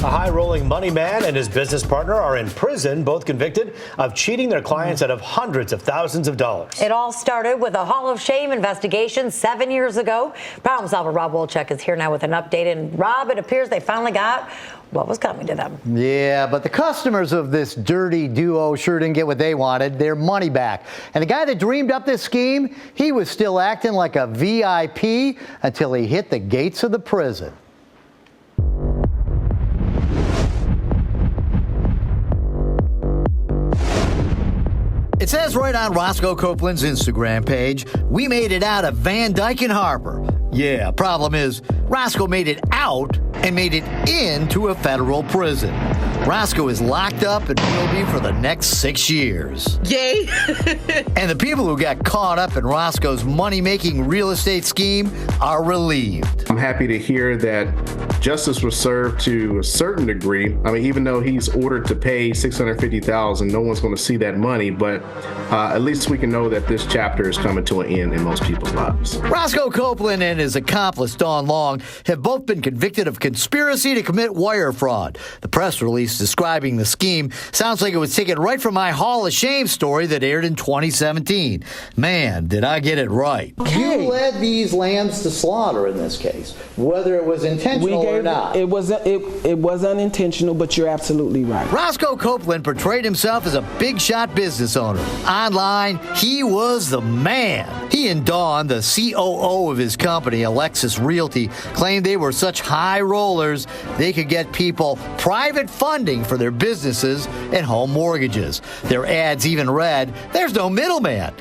A high-rolling money man and his business partner are in prison, both convicted of cheating their clients out of hundreds of thousands of dollars. It all started with a Hall of Shame investigation 7 years ago. Problem solver Rob Wolchek is here now with an update. And Rob, it appears they finally got what was coming to them. Yeah, but the customers of this dirty duo sure didn't get what they wanted, their money back. And the guy that dreamed up this scheme, he was still acting like a VIP until he hit the gates of the prison. It says right on Roscoe Copeland's Instagram page, we made it out of Van Dyke and Harper. Yeah, problem is, Roscoe made it out and made it into a federal prison. Roscoe is locked up and will be for the next 6 years. Yay! And the people who got caught up in Roscoe's money-making real estate scheme are relieved. I'm happy to hear that justice was served to a certain degree. I mean, even though he's ordered to pay $650,000, no one's going to see that money, but at least we can know that this chapter is coming to an end in most people's lives. Roscoe Copeland and his accomplice, Dawn Long, have both been convicted of conspiracy to commit wire fraud. The press release describing the scheme sounds like it was taken right from my Hall of Shame story that aired in 2017. Man, did I get it right. You led these lambs to slaughter in this case, whether it was intentional or not. It was unintentional, but you're absolutely right. Roscoe Copeland portrayed himself as a big-shot business owner. Online, he was the man. He and Dawn, the COO of his company, Alexis Realty, claimed they were such high rollers they could get people private funding for their businesses and home mortgages. Their ads even read, "There's no middleman."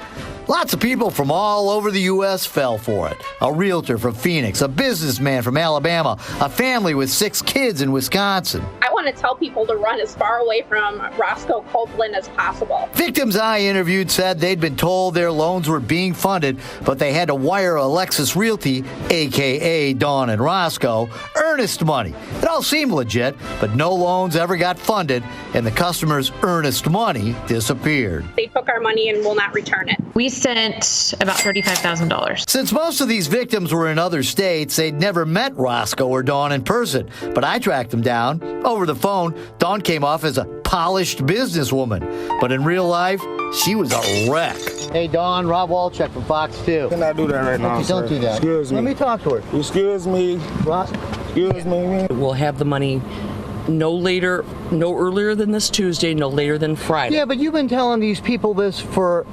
Lots of people from all over the U.S. fell for it. A realtor from Phoenix, a businessman from Alabama, a family with 6 kids in Wisconsin. I want to tell people to run as far away from Roscoe Copeland as possible. Victims I interviewed said they'd been told their loans were being funded, but they had to wire Alexis Realty, a.k.a. Dawn and Roscoe, earnest money. It all seemed legit, but no loans ever got funded, and the customers' earnest money disappeared. They took our money and will not return it. We sent about $35,000. Since most of these victims were in other states, they'd never met Roscoe or Dawn in person. But I tracked them down. Over the phone, Dawn came off as a polished businesswoman. But in real life, she was a wreck. Hey, Dawn, Rob Wolchek from Fox 2. Can I do that right now, Don't do that. Excuse me. Let me talk to her. Excuse me. Excuse me. We'll have the money no earlier than this Tuesday, no later than Friday. Yeah, but you've been telling these people this for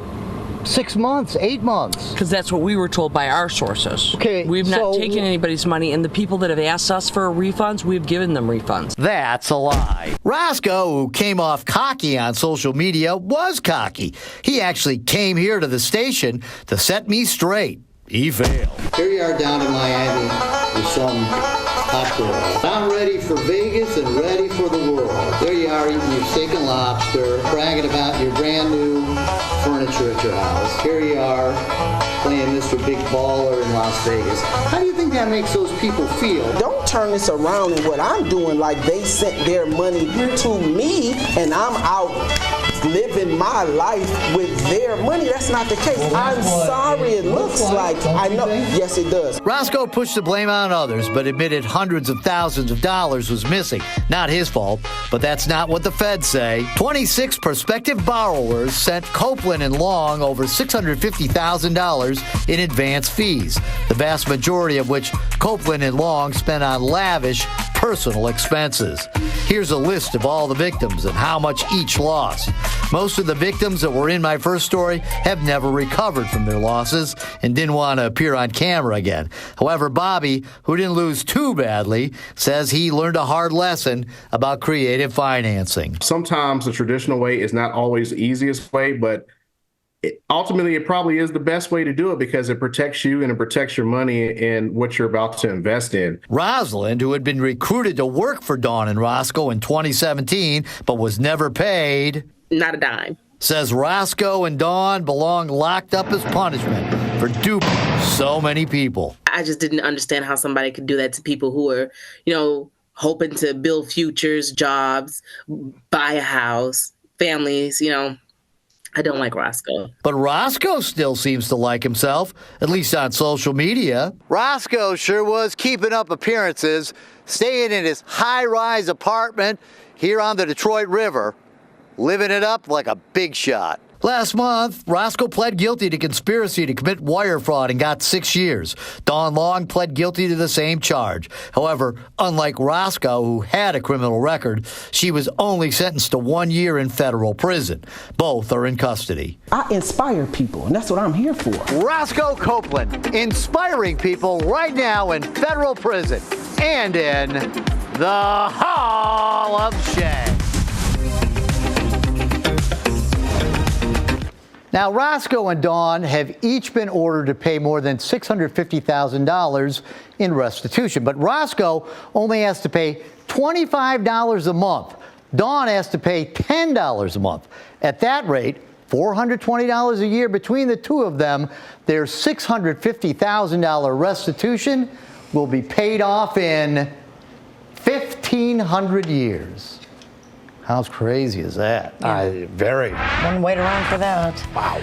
6 months, 8 months. Because that's what we were told by our sources. Okay, we've not taken anybody's money, and the people that have asked us for refunds, we've given them refunds. That's a lie. Roscoe, who came off cocky on social media, was cocky. He actually came here to the station to set me straight. He failed. Here you are down in Miami with some hot girl. I'm ready for Vegas and ready for the world. There you are eating your steak and lobster, bragging about your brand new furniture at your house. Here you are playing Mr. Big Baller in Las Vegas. How do you think that makes those people feel? Don't turn this around in what I'm doing like they sent their money to me and I'm out living my life with their money. That's not the case. I'm sorry it looks like. I know. Yes, it does. Roscoe pushed the blame on others, but admitted hundreds of thousands of dollars was missing. Not his fault, but that's not what the feds say. 26 prospective borrowers sent Copeland and Long over $650,000 in advance fees, the vast majority of which Copeland and Long spent on lavish personal expenses. Here's a list of all the victims and how much each lost. Most of the victims that were in my first story have never recovered from their losses and didn't want to appear on camera again. However, Bobby, who didn't lose too badly, says he learned a hard lesson about creative financing. Sometimes the traditional way is not always the easiest way, but ultimately it probably is the best way to do it because it protects you and it protects your money and what you're about to invest in. Rosalind, who had been recruited to work for Dawn and Roscoe in 2017 but was never paid, Not a dime. says Roscoe and Dawn belong locked up as punishment for duping so many people. I just didn't understand how somebody could do that to people who are, hoping to build futures, jobs, buy a house, families, I don't like Roscoe. But Roscoe still seems to like himself, at least on social media. Roscoe sure was keeping up appearances, staying in his high-rise apartment here on the Detroit River, living it up like a big shot. Last month, Roscoe pled guilty to conspiracy to commit wire fraud and got 6 years. Dawn Long pled guilty to the same charge. However, unlike Roscoe, who had a criminal record, she was only sentenced to 1 year in federal prison. Both are in custody. I inspire people, and that's what I'm here for. Roscoe Copeland, inspiring people right now in federal prison and in the Hall of Shame. Now, Roscoe and Dawn have each been ordered to pay more than $650,000 in restitution, but Roscoe only has to pay $25 a month. Dawn has to pay $10 a month. At that rate, $420 a year between the two of them, their $650,000 restitution will be paid off in 1,500 years. How crazy is that? Very. Wouldn't wait around for that. Wow.